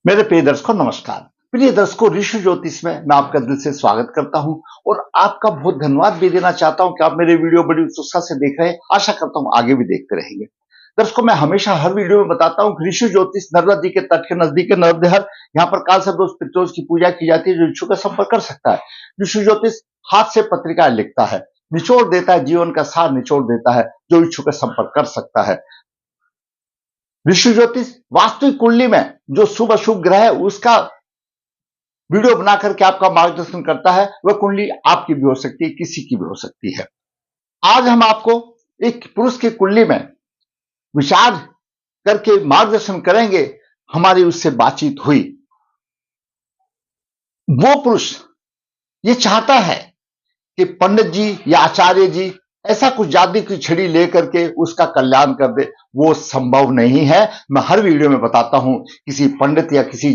मेरे प्रिय दर्शकों नमस्कार। प्रिय दर्शकों, ऋषि ज्योतिष में मैं आपका दिल से स्वागत करता हूं और आपका बहुत धन्यवाद भी देना चाहता हूं कि आप मेरे वीडियो बड़ी उत्सुकता से देख रहे हैं। आशा करता हूं आगे भी देखते रहेंगे। दर्शकों, मैं हमेशा हर वीडियो में बताता हूं कि ऋषि ज्योतिष नर्मदा नदी के तट के नजदीक है नरदेहर। यहाँ पर काल सर्प दोष पितरोज की पूजा की जाती है। जो इच्छुक है संपर्क कर सकता है। ऋषि ज्योतिष हाथ से पत्रिकाएं लिखता है, निचोड़ देता है, जीवन का सार निचोड़ देता है। जो इच्छुक है संपर्क कर सकता है। ऋषि ज्योतिष वास्तविक कुंडली में जो शुभ अशुभ ग्रह है उसका वीडियो बना करके आपका मार्गदर्शन करता है। वह कुंडली आपकी भी हो सकती है, किसी की भी हो सकती है। आज हम आपको एक पुरुष की कुंडली में विचार करके मार्गदर्शन करेंगे। हमारी उससे बातचीत हुई। वो पुरुष ये चाहता है कि पंडित जी या आचार्य जी ऐसा कुछ जादू की छड़ी लेकर के उसका कल्याण कर दे। वो संभव नहीं है। मैं हर वीडियो में बताता हूं, किसी पंडित या किसी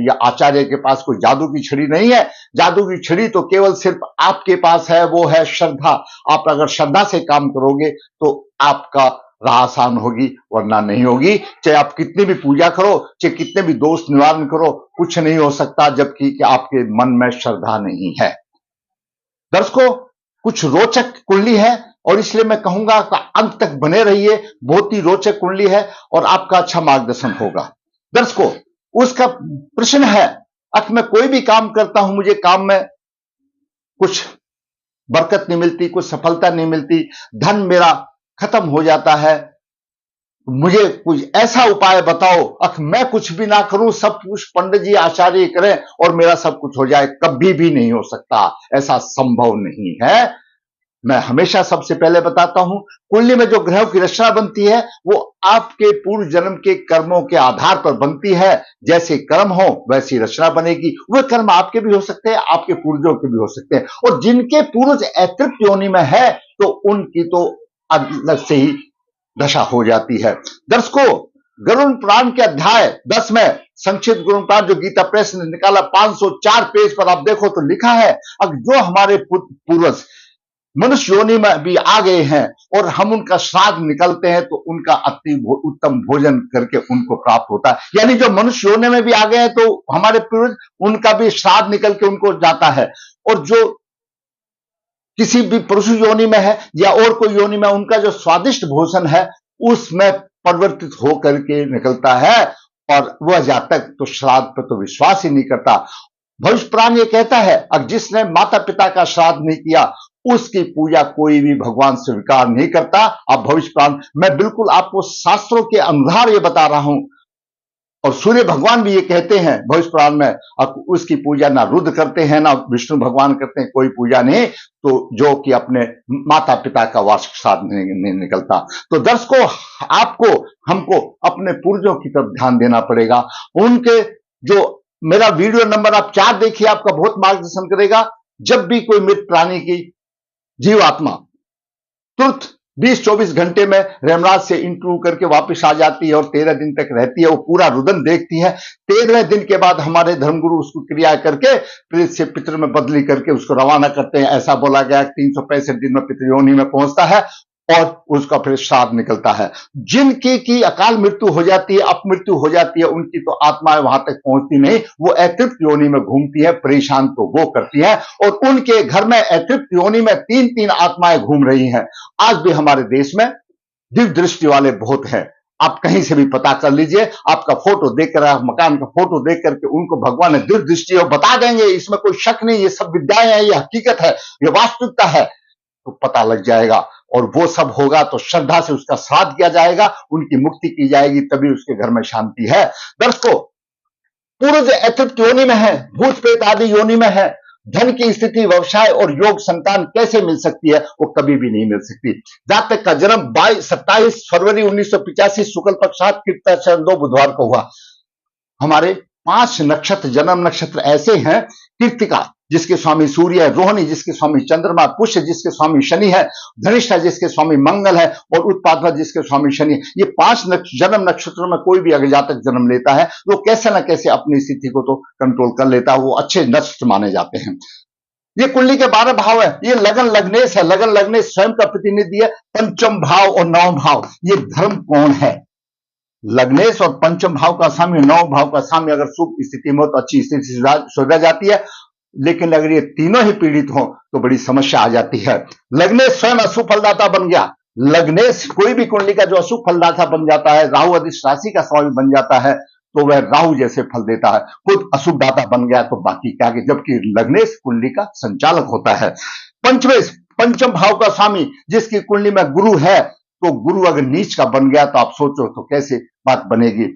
या आचार्य के पास कोई जादू की छड़ी नहीं है। जादू की छड़ी तो केवल सिर्फ आपके पास है, वो है श्रद्धा। आप अगर श्रद्धा से काम करोगे तो आपका राह आसान होगी, वरना नहीं होगी। चाहे आप कितनी भी पूजा करो, चाहे कितने भी दोष निवारण करो, कुछ नहीं हो सकता जबकि कि आपके मन में श्रद्धा नहीं है। दर्शकों, कुछ रोचक कुंडली है और इसलिए मैं कहूंगा कि अंत तक बने रहिए। बहुत ही रोचक कुंडली है और आपका अच्छा मार्गदर्शन होगा। दर्शकों, उसका प्रश्न है, अब मैं कोई भी काम करता हूं, मुझे काम में कुछ बरकत नहीं मिलती, कुछ सफलता नहीं मिलती, धन मेरा खत्म हो जाता है। मुझे कुछ ऐसा उपाय बताओ, मैं कुछ भी ना करूं, सब कुछ पंडित जी आचार्य करें और मेरा सब कुछ हो जाए। कभी भी नहीं हो सकता, ऐसा संभव नहीं है। मैं हमेशा सबसे पहले बताता हूं, कुंडली में जो ग्रहों की रचना बनती है वो आपके पूर्व जन्म के कर्मों के आधार पर बनती है। जैसे कर्म हो वैसी रचना बनेगी। वह कर्म आपके भी हो सकते हैं, आपके पूर्वजों के भी हो सकते हैं। और जिनके पूर्वज अतृप्त योनि में है तो उनकी तो अलग से ही दशा हो जाती है। दर्शकों, गरुड़ पुराण के अध्याय 10 में संक्षिप्त गरुड़ पुराण जो गीता प्रेस ने निकाला 504 पेज पर आप देखो तो लिखा है, अब जो हमारे पूर्वज मनुष्य योनि में भी आ गए हैं और हम उनका श्राद्ध निकलते हैं तो उनका अति उत्तम भोजन करके उनको प्राप्त होता है। यानी जो मनुष्य योनि में भी आ गए हैं तो हमारे पूर्वज, उनका भी श्राद्ध निकल के उनको जाता है। और जो किसी भी पुरुष योनि में है या और कोई योनि में, उनका जो स्वादिष्ट भोजन है उसमें परिवर्तित होकर के निकलता है। और वह जातक तो श्राद्ध पर तो विश्वास ही नहीं करता। भविष्य पुराण ये कहता है, अब जिसने माता पिता का श्राद्ध नहीं किया उसकी पूजा कोई भी भगवान स्वीकार नहीं करता। अब भविष्य पुराण मैं बिल्कुल आपको शास्त्रों के अनुसार ये बता रहा हूं। और सूर्य भगवान भी ये कहते हैं भविष्य पुराण में, अब उसकी पूजा ना रुद्र करते हैं ना विष्णु भगवान करते हैं, कोई पूजा नहीं तो जो कि अपने माता पिता का वार्षिक श्राद्ध नहीं निकलता। तो दर्शकों, आपको हमको अपने पूर्वजों की तरफ ध्यान देना पड़ेगा। उनके जो मेरा वीडियो नंबर आप 4 देखिए, आपका बहुत मार्गदर्शन करेगा। जब भी कोई मृत प्राणी की जीवात्मा तुरंत 20-24 घंटे में रेमराज से इंटरव्यू करके वापस आ जाती है और 13 दिन तक रहती है, वो पूरा रुदन देखती है। 13वें दिन के बाद हमारे धर्मगुरु उसको क्रिया करके प्रेत से पितृ में बदली करके उसको रवाना करते हैं। ऐसा बोला गया 365 दिन में पितृयोनि में पहुंचता है और उसका फिर श्राद्ध निकलता है। जिनकी की अकाल मृत्यु हो जाती है, अपमृत्यु हो जाती है, उनकी तो आत्माएं वहां तक पहुंचती नहीं, वो अतृप्त योनि में घूमती है। परेशान तो वो करती है और उनके घर में अतृप्त योनि में 3-3 आत्माएं घूम रही हैं। आज भी हमारे देश में दिव्य दृष्टि वाले बहुत हैं। आप कहीं से भी पता कर लीजिए, आपका फोटो देखकर, मकान का फोटो देख करके उनको भगवान ने दिव्य दृष्टि और बता देंगे। इसमें कोई शक नहीं, ये सब विद्याएं हैं, ये हकीकत है, ये वास्तविकता है, तो पता लग जाएगा। और वो सब होगा तो श्रद्धा से उसका श्राद्ध किया जाएगा, उनकी मुक्ति की जाएगी, तभी उसके घर में शांति है। दर्शकों, पूर्व अतृप्त योनि में है, भूत प्रेत आदि योनि में है, धन की स्थिति, व्यवसाय और योग संतान कैसे मिल सकती है? वो कभी भी नहीं मिल सकती। जातक का जन्म 27 फरवरी 1985 शुक्ल पक्ष 7 कृत्या 2 बुधवार को हुआ। हमारे 5 नक्षत्र, जन्म नक्षत्र ऐसे हैं, कृत्तिका जिसके स्वामी सूर्य है, रोहिणी जिसके स्वामी चंद्रमा, पुष्य जिसके स्वामी शनि है, धनिष्ठा जिसके स्वामी मंगल है और उत्पादवा जिसके स्वामी शनि है। ये 5 जन्म नक्षत्रों में कोई भी अगर जातक जन्म लेता है तो कैसे ना कैसे अपनी स्थिति को तो कंट्रोल कर लेता है। वो अच्छे नक्षत्र माने जाते हैं। ये कुंडली के 12 भाव है। ये लगन लग्नेश है। लगन लग्नेश स्वयं का प्रतिनिधि है। पंचम भाव और 9 भाव, ये धर्म कोण है। लग्नेश और पंचम भाव का स्वामी, नौ भाव का स्वामी अगर शुभ स्थिति में हो तो अच्छी स्थिति सुधर जाती है, लेकिन अगर ये तीनों ही पीड़ित हो तो बड़ी समस्या आ जाती है। लग्नेश स्वयं अशुभ फलदाता बन गया, लग्नेश कोई भी कुंडली का जो अशुभ फलदाता बन जाता है, राहु अधिष्ठ राशि का स्वामी बन जाता है, तो वह राहु जैसे फल देता है। खुद अशुभ दाता बन गया तो बाकी क्या, जबकि लग्नेश कुंडली का संचालक होता है। पंचमेश पंचम भाव का स्वामी जिसकी कुंडली में गुरु है, तो गुरु अगर नीच का बन गया तो आप सोचो तो कैसे बात बनेगी।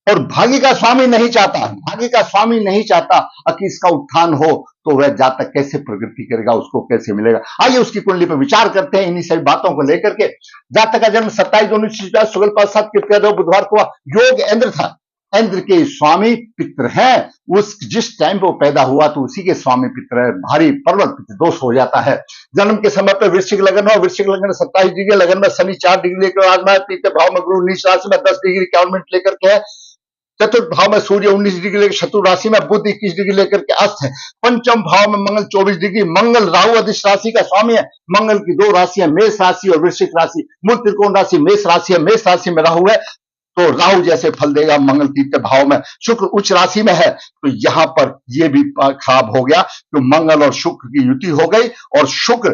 और भाग्य का स्वामी नहीं चाहता, भाग्य का स्वामी नहीं चाहता कि इसका उत्थान हो, तो वह जातक कैसे प्रगति करेगा, उसको कैसे मिलेगा। आइए उसकी कुंडली पर विचार करते हैं इन्हीं सभी बातों को लेकर के। जातक का जन्म 27/19 शुक्ल पाद बुधवार को योग इंद्र था, इंद्र के स्वामी पित्र हैं, उस जिस टाइम पे वो पैदा हुआ तो उसी के स्वामी पित्र है, भारी प्रबल पितृ दोष हो जाता है। जन्म के समय पे वृश्चिक लगन हो, वृश्चिक लगन 27 डिग्री, लगन में शनि 4 डिग्री लेकर आजमा, तृतीय भाव में गुरु नीच राशि में 10 डिग्री 51 मिनट लेकर के है, चतुर्थ भाव में सूर्य 19 डिग्री लेकर शत्रु राशि में, बुध 21 डिग्री लेकर के अस्त है, पंचम भाव में मंगल 24 डिग्री, मंगल राहु अधिष्ठ राशि का स्वामी है। मंगल की दो राशियां मेष राशि और वृश्चिक राशि, मूल त्रिकोण राशि मेष राशि है, मेष राशि में राहु है तो राहु जैसे फल देगा। मंगल तृतीय भाव में, शुक्र उच्च राशि में है तो यहां पर यह भी खराब हो गया, तो मंगल और शुक्र की युति हो गई, और शुक्र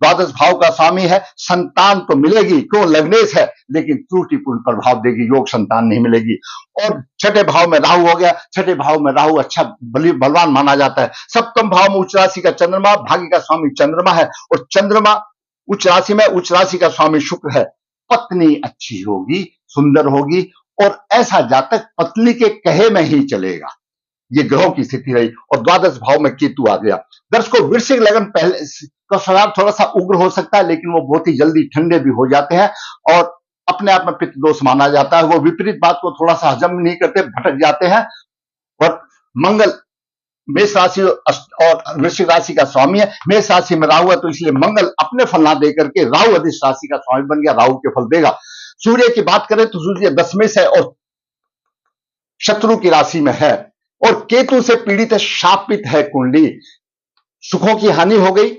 द्वादश भाव का स्वामी है, संतान तो मिलेगी, क्यों लग्नेश है, लेकिन त्रुटिपूर्ण प्रभाव देगी, योग संतान नहीं मिलेगी। और छठे भाव में राहु हो गया, छठे भाव में राहु अच्छा बलवान माना जाता है। सप्तम भाव में उच्च राशि का चंद्रमा, भाग्य का स्वामी चंद्रमा है, और चंद्रमा उच्च राशि में, उच्च राशि का स्वामी शुक्र है। पत्नी अच्छी होगी, सुंदर होगी, और ऐसा जातक पत्नी के कहे में ही चलेगा, ये ग्रहों की स्थिति रही। और द्वादश भाव में केतु आ गया। दर्शकों, वृश्चिक लगन पहले का स्वभाव थोड़ा सा उग्र हो सकता है, लेकिन वो बहुत ही जल्दी ठंडे भी हो जाते हैं, और अपने आप में पित्त दोष माना जाता है। वो विपरीत बात को थोड़ा सा हजम नहीं करते, भटक जाते हैं। और मंगल मेष राशि और वृश्चिक राशि का स्वामी है, मेष राशि में राहु है, तो इसलिए मंगल अपने फल ना दे करके राहु अधिष्ठ राशि का स्वामी बन गया, राहु के फल देगा। सूर्य की बात करें तो सूर्य 10वें से और शत्रु की राशि में है, और केतु से पीड़ित है, शापित है कुंडली, सुखों की हानि हो गई,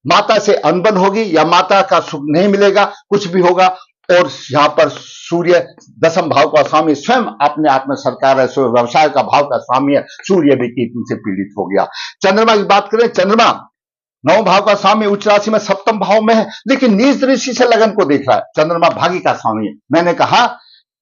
माता से अनबन होगी, या माता का सुख नहीं मिलेगा, कुछ भी होगा। और यहां पर सूर्य दसम भाव का स्वामी स्वयं अपने आप में सरकार है, व्यवसाय का भाव का स्वामी है, सूर्य भी केतु से पीड़ित हो गया। चंद्रमा की बात करें, चंद्रमा 9 भाव का स्वामी उच्च राशि में सप्तम भाव में है, लेकिन नीच दृष्टि से लगन को देख रहा है। चंद्रमा भाग्य का स्वामी है, मैंने कहा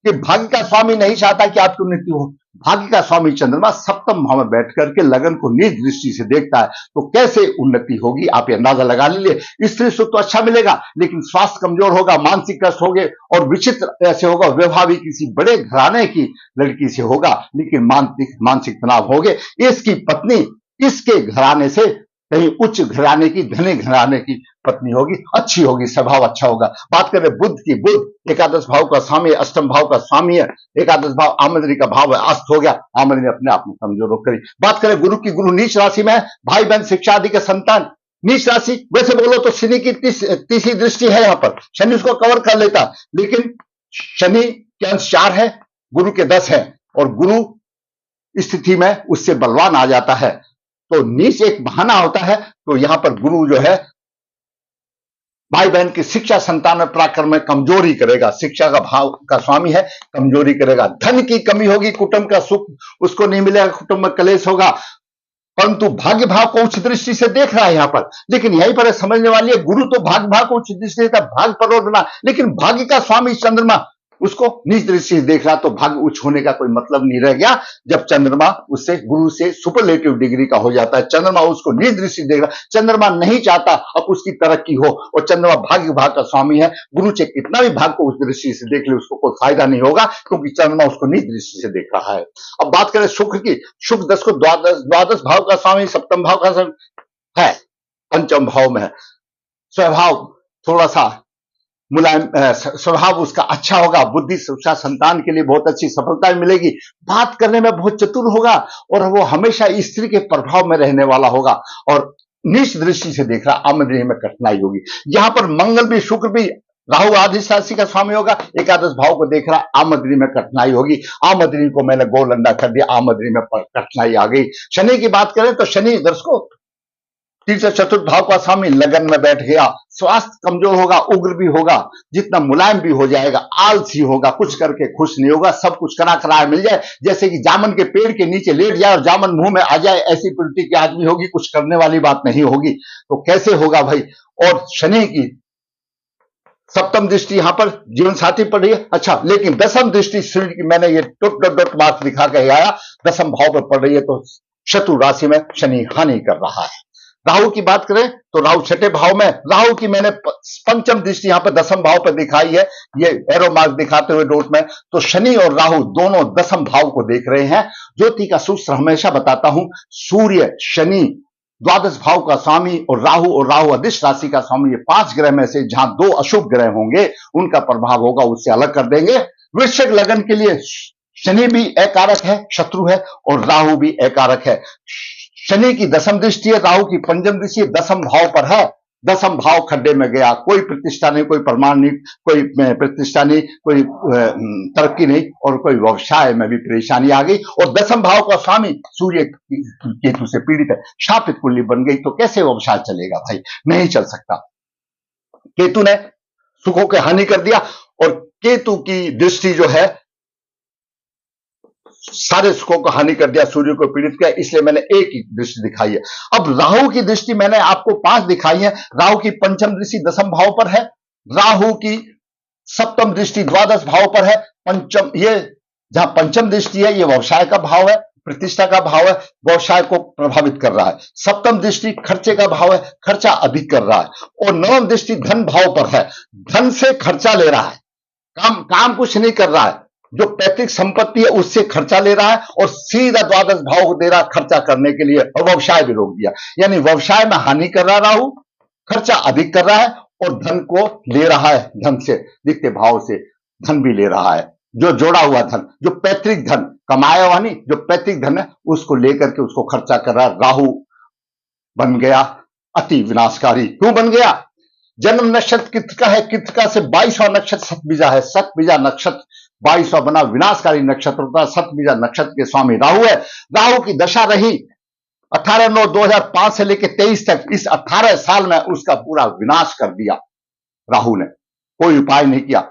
कि भाग्य का स्वामी नहीं चाहता कि आपकी उन्नति हो। भाग्य का स्वामी चंद्रमा सप्तम भाव में बैठ करके लगन को नीच दृष्टि से देखता है, तो कैसे उन्नति होगी आप ये अंदाजा लगा लीजिए। स्त्री सुख तो अच्छा मिलेगा, लेकिन स्वास्थ्य कमजोर होगा, मानसिक कष्ट होंगे, और विचित्र ऐसे होगा, विवाह भी किसी बड़े घराने की लड़की से होगा, लेकिन मानसिक तनाव होंगे। इसकी पत्नी इसके घराने से कहीं उच्च घराने की, धनी घराने की पत्नी होगी, अच्छी होगी, स्वभाव अच्छा होगा। बात करें बुध की, बुध एकादश भाव का स्वामी है, अष्टम भाव का स्वामी है, एकादश भाव आमदनी का भाव है, अस्त हो गया, आमदनी अपने आप में कमजोर हो करी। बात करें गुरु की, गुरु नीच राशि में है, भाई बहन शिक्षा आदि के संतान नीच राशि, वैसे बोलो तो शनि की तीसरी दृष्टि है, यहां पर शनि उसको कवर कर लेता, लेकिन शनि के अंश 4 है, गुरु के 10 है, और गुरु स्थिति में उससे बलवान आ जाता है, तो नीच एक बहाना होता है। तो यहां पर गुरु जो है भाई बहन की शिक्षा, संतान में पराक्रम में कमजोरी करेगा, शिक्षा का भाव का स्वामी है, कमजोरी करेगा। धन की कमी होगी, कुटुंब का सुख उसको नहीं मिलेगा, कुटुंब में कलेश होगा, परंतु भाग्य भाव को उच्च दृष्टि से देख रहा है यहां पर। लेकिन यहीं पर समझने वाली है, गुरु तो भाग्य भाव को उच्च दृष्टि से भाग्य पर, लेकिन भाग्य का स्वामी चंद्रमा उसको नीच दृष्टि से देख रहा, तो भाग्य उच्च होने का कोई मतलब नहीं रह गया जब चंद्रमा उससे गुरु से सुपरलेटिव डिग्री का हो जाता है। चंद्रमा उसको नीच दृष्टि से देख रहा, चंद्रमा नहीं चाहता अब उसकी तरक्की हो, और चंद्रमा भाग्य भाग का स्वामी है, गुरु से कितना भी भाग को उस दृष्टि से देख ले उसको कोई फायदा नहीं होगा, क्योंकि चंद्रमा उसको नीच दृष्टि से देख रहा है। अब बात करें शुक्र की, शुक्र 10 को द्वादश भाव का स्वामी, सप्तम भाव का स्वामी है, पंचम भाव में है, स्वभाव थोड़ा सा मुलायम, स्वभाव उसका अच्छा होगा, बुद्धि शिक्षा संतान के लिए बहुत अच्छी सफलता मिलेगी, बात करने में बहुत चतुर होगा, और वो हमेशा स्त्री के प्रभाव में रहने वाला होगा, और नीच दृष्टि से देख रहा, आमदनी में कठिनाई होगी। यहां पर मंगल भी शुक्र भी राहु आदिश राशि का स्वामी होगा, एकादश भाव को देख रहा, आमदनी में कठिनाई होगी, आमदनी को मैंने गोल अंडा कर दिया, आमदनी में कठिनाई आ गई। शनि की बात करें तो शनि दर्शकों तीसरे चतुर्थ भाव का स्वामी लगन में बैठ गया, स्वास्थ्य कमजोर होगा, उग्र भी होगा, जितना मुलायम भी हो जाएगा, आलसी होगा, कुछ करके खुश नहीं होगा, सब कुछ करा कराया मिल जाए, जैसे कि जामुन के पेड़ के नीचे लेट जाए और जामुन मुंह में आ जाए, ऐसी प्रवृत्ति की आदमी होगी, कुछ करने वाली बात नहीं होगी। तो कैसे होगा भाई? और शनि की सप्तम दृष्टि यहां पर जीवन साथी पड़ रही है। अच्छा, लेकिन दसम दृष्टि सूर्य की, मैंने ये डॉट डॉट डॉट मार्क दिखा के आया, दसम भाव पर पड़ रही है, तो शत्रु राशि में शनि हानि कर रहा है। राहु की बात करें तो राहु छठे भाव में, राहु की मैंने पंचम दृष्टि यहां पर दसम भाव पर दिखाई है, ये एरो मार्क दिखाते हुए डॉट में। तो शनि और राहु दोनों दसम भाव को देख रहे हैं। ज्योति का सूत्र हमेशा बताता हूं, सूर्य, शनि द्वादश भाव का स्वामी और राहु अधिश राशि का स्वामी, ये 5 ग्रह में से जहां 2 अशुभ ग्रह होंगे उनका प्रभाव होगा, उससे अलग कर देंगे। वृश्चिक लगन के लिए शनि भी अकारक है, शत्रु है, और राहु भी अकारक है। शनि की दसम दृष्टि है, राहु की पंचम दृष्टि है, दसम भाव पर है। दसम भाव खड्डे में गया, कोई प्रतिष्ठा नहीं, कोई प्रमाण नहीं, कोई प्रतिष्ठा नहीं, कोई तरक्की नहीं, और कोई व्यवसाय में भी परेशानी आ गई। और दसम भाव का स्वामी सूर्य केतु से पीड़ित है, शापित कुंडली बन गई, तो कैसे व्यवसाय चलेगा भाई? नहीं चल सकता। केतु ने सुखों की हानि कर दिया, और केतु की दृष्टि जो है सारे सुखों को हानि कर दिया, सूर्य को पीड़ित किया, इसलिए मैंने एक ही दृष्टि दिखाई है। अब राहु की दृष्टि मैंने आपको 5 दिखाई है। राहु की पंचम दृष्टि दसम भाव पर है, राहु की सप्तम दृष्टि द्वादश भाव पर है। पंचम, ये जहां पंचम दृष्टि है, ये व्यवसाय का भाव है, प्रतिष्ठा का भाव है, व्यवसाय को प्रभावित कर रहा है। सप्तम दृष्टि खर्चे का भाव है, खर्चा अधिक कर रहा है। और नवम दृष्टि धन भाव पर है, धन से खर्चा ले रहा है, काम कुछ नहीं कर रहा है, जो पैतृक संपत्ति है उससे खर्चा ले रहा है, और सीधा द्वादश भाव को दे रहा है खर्चा करने के लिए, और व्यवसाय भी रोक दिया। यानी व्यवसाय में हानि कर रहा राहु, खर्चा अधिक कर रहा है, और धन को ले रहा है, धन से दिखते भाव से धन भी ले रहा है, जो जोड़ा हुआ धन, जो पैतृक धन, कमाया हुआ नहीं, जो पैतृक धन है उसको लेकर के उसको खर्चा कर रहा है। राहु बन गया अति विनाशकारी। क्यों बन गया? जन्म नक्षत्र कृतिका है, कृतिका से 22वां नक्षत्र सतबीजा है, सतबीजा नक्षत्र 22वां बना विनाशकारी नक्षत्र होता है। सतबीजा नक्षत्र के स्वामी राहु है। राहु की दशा रही 18/9/2005 से लेकर 23 तक, इस 18 साल में उसका पूरा विनाश कर दिया राहु ने, कोई उपाय नहीं किया।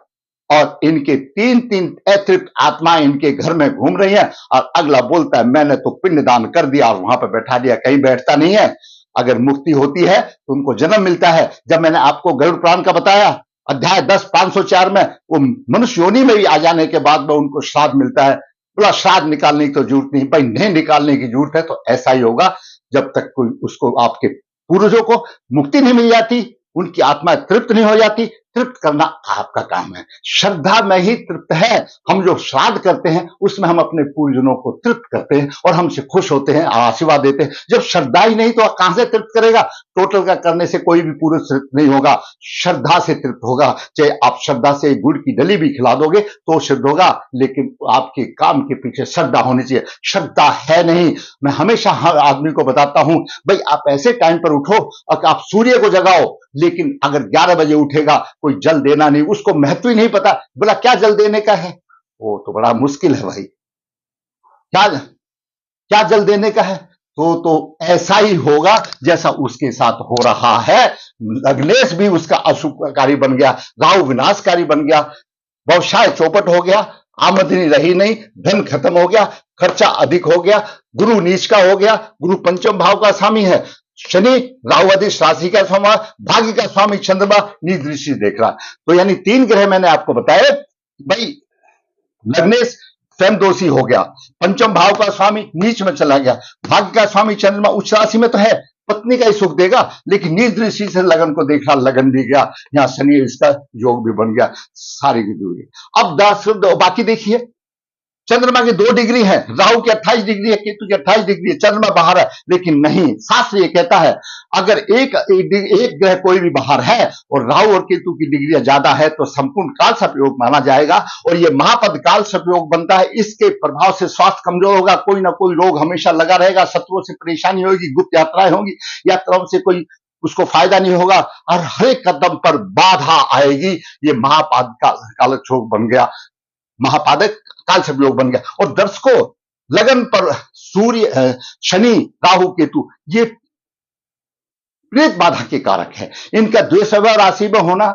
और इनके 3 अतृप्त आत्माएं इनके घर में घूम रही हैं, और अगला बोलता है मैंने तो पिंडदान कर दिया और वहां पर बैठा दिया, कहीं बैठता नहीं है। अगर मुक्ति होती है तो उनको जन्म मिलता है। जब मैंने आपको गरुड़ पुराण का बताया अध्याय 10 504 में, वो मनुष्य योनि में भी आ जाने के बाद में उनको श्राद्ध मिलता है। बोला श्राद्ध निकालने की तो जरूरत नहीं, भाई नहीं निकालने की जरूरत है तो ऐसा ही होगा, जब तक कोई उसको आपके पूर्वजों को मुक्ति नहीं मिल जाती, उनकी आत्मा तृप्त नहीं हो जाती। तृप्त करना आपका काम है, श्रद्धा में ही तृप्त है। हम जो श्राद्ध करते हैं उसमें हम अपने पूर्वजों को तृप्त करते हैं और हमसे खुश होते हैं, आशीर्वाद देते हैं। जब श्रद्धा ही नहीं तो कहां से तृप्त करेगा? टोटल का करने से कोई भी पूर्वज तृप्त नहीं होगा, श्रद्धा से तृप्त होगा। चाहे आप श्रद्धा से गुड़ की डली भी खिला दोगे तो सिद्ध होगा, लेकिन आपके काम के पीछे श्रद्धा होनी चाहिए। श्रद्धा है नहीं। मैं हमेशा हर आदमी को बताता हूं, भाई आप ऐसे टाइम पर उठो और आप सूर्य को जगाओ, लेकिन अगर 11 बजे उठेगा, कोई जल देना नहीं, उसको महत्व ही नहीं पता, बोला क्या जल देने का है, वो तो बड़ा मुश्किल है भाई, क्या क्या जल देने का है? तो ऐसा ही होगा जैसा उसके साथ हो रहा है। लग्नेश भी उसका अशुभकारी बन गया, राहु विनाशकारी बन गया, व्यवसाय चौपट हो गया, आमदनी रही नहीं, धन खत्म हो गया, खर्चा अधिक हो गया, गुरु नीच का हो गया। गुरु पंचम भाव का स्वामी है, शनि राहु अधिश राशि का स्वामी, भाग्य का स्वामी चंद्रमा नीच दृष्टि देख रहा। तो यानी 3 ग्रह मैंने आपको बताए भाई। लग्नेश स्वयं दोषी हो गया, पंचम भाव का स्वामी नीच में चला गया, भाग्य का स्वामी चंद्रमा उच्च राशि में तो है, पत्नी का ही सुख देगा, लेकिन नीच दृष्टि से लगन को देख रहा, लगन भी गया, यहाँ शनि इसका योग भी बन गया, सारी की। अब 10 बाकी देखिए, चंद्रमा की 2 डिग्री है, राहु की 28 डिग्री है, केतु की 28 डिग्री है, चंद्रमा बाहर है। लेकिन नहीं, शास्त्र ये कहता है अगर एक ग्रह कोई भी बाहर है और राहु और केतु की डिग्री ज्यादा है तो संपूर्ण काल सपयोग माना जाएगा, और ये महापद काल सपयोग बनता है। इसके प्रभाव से स्वास्थ्य कमजोर होगा, कोई ना कोई रोग हमेशा लगा रहेगा, शत्रुओं से परेशानी होगी, गुप्त यात्राएं होंगी, यात्राओं से कोई उसको फायदा नहीं होगा, और हर एक कदम पर बाधा आएगी। ये महापाद काल योग बन गया, महापादक काल से योग बन गया। और दर्शकों, लगन पर सूर्य, शनि, राहु, केतु, ये प्रेत बाधा के कारक है। इनका द्वेषव्य राशि में होना,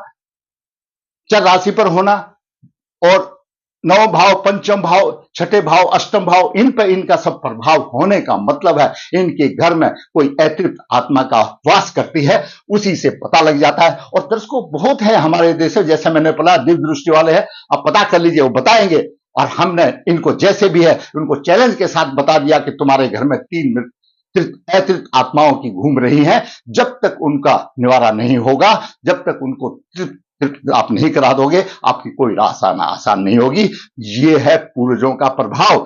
चर राशि पर होना और नौ भाव, पंचम भाव, छठे भाव, अष्टम भाव, इन पर इनका सब प्रभाव होने का मतलब है इनके घर में कोई अतृप्त आत्मा का वास करती है, उसी से पता लग जाता है। और दर्शकों बहुत है हमारे देश में, जैसे मैंने बोला दिव्य दृष्टि वाले हैं, आप पता कर लीजिए, वो बताएंगे। और हमने इनको जैसे भी है उनको चैलेंज के साथ बता दिया कि तुम्हारे घर में 3 अतृप्त आत्माओं की घूम रही हैं, जब तक उनका निवारण नहीं होगा, जब तक उनको आप नहीं करा दोगे, आपकी कोई आसान आसान नहीं होगी। ये है पूर्वजों का प्रभाव,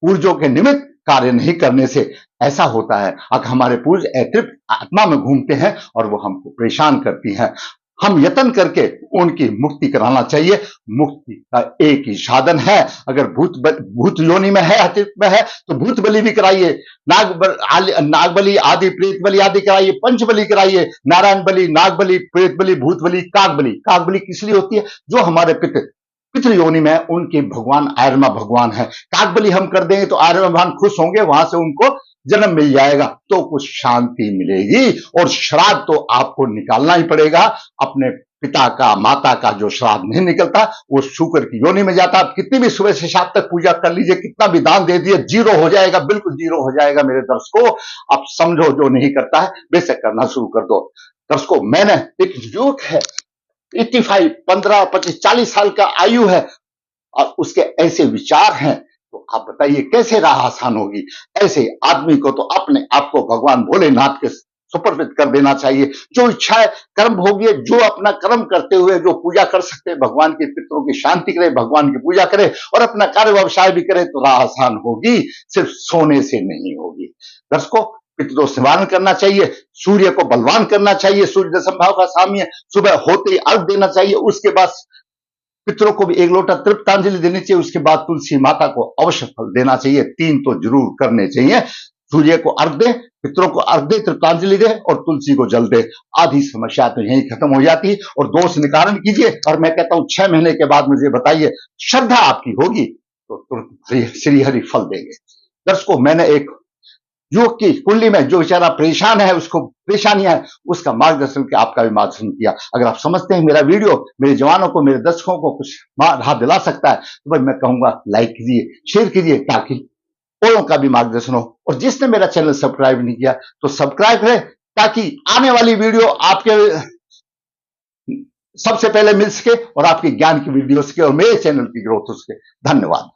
पूर्वजों के निमित्त कार्य नहीं करने से ऐसा होता है। अगर हमारे पूर्वज अतृप्त आत्मा में घूमते हैं और वो हमको परेशान करती हैं, हम यत्न करके उनकी मुक्ति कराना चाहिए। मुक्ति का एक ही साधन है, अगर भूत योनि में है, अतृप्त में है, तो भूत बलि भी कराइए, नाग बलि आदि, प्रेत बलि आदि कराइए, पंच बलि कराइए, नारायण बलि, नाग बलि, प्रेत बलि, भूत बलि, काग बलि। काग बलि किस लिए होती है? जो हमारे पितृ योनि में उनके भगवान आयरमा भगवान है, काग बलि हम कर देंगे तो आयरमा भगवान खुश होंगे, वहां से उनको जन्म मिल जाएगा, तो कुछ शांति मिलेगी। और श्राद्ध तो आपको निकालना ही पड़ेगा। अपने पिता का, माता का जो श्राद्ध नहीं निकलता वो शुक्र की योनि में जाता। आप कितनी भी सुबह से शाम तक पूजा कर लीजिए, कितना भी दान दे दिए, जीरो हो जाएगा, बिल्कुल जीरो हो जाएगा। मेरे दर्शकों, आप समझो, जो नहीं करता है बेशक करना शुरू कर दो। दर्शकों, मैंने एक युवक है 85, 15, 25, 40 साल का आयु है और उसके ऐसे विचार हैं, तो आप बताइए कैसे राह आसान होगी? ऐसे आदमी को तो अपने आप को भगवान भोलेनाथ के सुपर्पित कर देना चाहिए। जो इच्छा है कर्म भोगिए, जो अपना कर्म करते हुए जो पूजा कर सकते हैं, भगवान के पितरों की शांति करे, भगवान की पूजा करे और अपना कार्य व्यवसाय भी करे, तो राह आसान होगी, सिर्फ सोने से नहीं होगी। दर्शकों, पितरों से निवारण करना चाहिए, सूर्य को बलवान करना चाहिए, सूर्य दशम भाव का स्वामी है, सुबह होते ही अर्घ देना चाहिए, उसके बाद पितरों को भी 1 लोटा तृप्तांजलि देनी चाहिए, उसके बाद तुलसी माता को अवश्य फल देना चाहिए। 3 तो जरूर करने चाहिए। सूर्य को अर्घ दे, पितरों को अर्घ दे, तृप्तांजलि दे और तुलसी को जल दे। आधी समस्या तो यही खत्म हो जाती है। और दोष निवारण कीजिए। और मैं कहता हूं 6 महीने के बाद मुझे बताइए, श्रद्धा आपकी होगी तो तुरंत श्री हरि फल देंगे। दर्शकों, मैंने एक युवक की कुंडली में जो बेचारा परेशान है, उसको परेशानियां है, उसका मार्गदर्शन किया, आपका भी मार्गदर्शन किया। अगर आप समझते हैं मेरा वीडियो मेरे जवानों को, मेरे दर्शकों को कुछ राह दिला सकता है, तो भाई मैं कहूंगा लाइक कीजिए, शेयर कीजिए, ताकि औरों का भी मार्गदर्शन हो। और जिसने मेरा चैनल सब्सक्राइब नहीं किया तो सब्सक्राइब करें, ताकि आने वाली वीडियो आपके सबसे पहले मिल सके और आपके ज्ञान की वीडियो सके और मेरे चैनल की ग्रोथ हो सके। धन्यवाद।